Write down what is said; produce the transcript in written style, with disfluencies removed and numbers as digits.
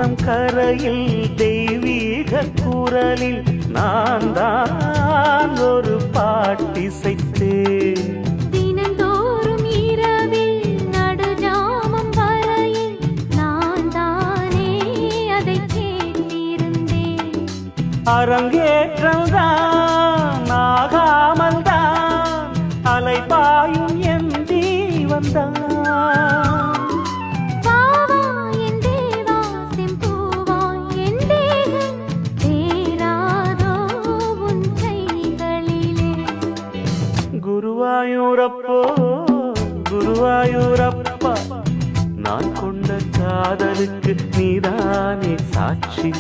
ஆற்றம் கரையில் தெய்வீக குரலில் நான் தான் ஒரு பாட்டிசைத்தேன். தினந்தோறும் இரவில் நடுஜாமம் வரையில் நான் தானே அதை கேட்டிருந்தேன். அரங்கேற்றம்தான் ஆகாமல் தான் அலைபாயும் என் ஜீவன்தான். குருவாயூரப்போ குருவாயூரப்பா, நான் கொண்ட காதலுக்கு நீதானே சாட்சி.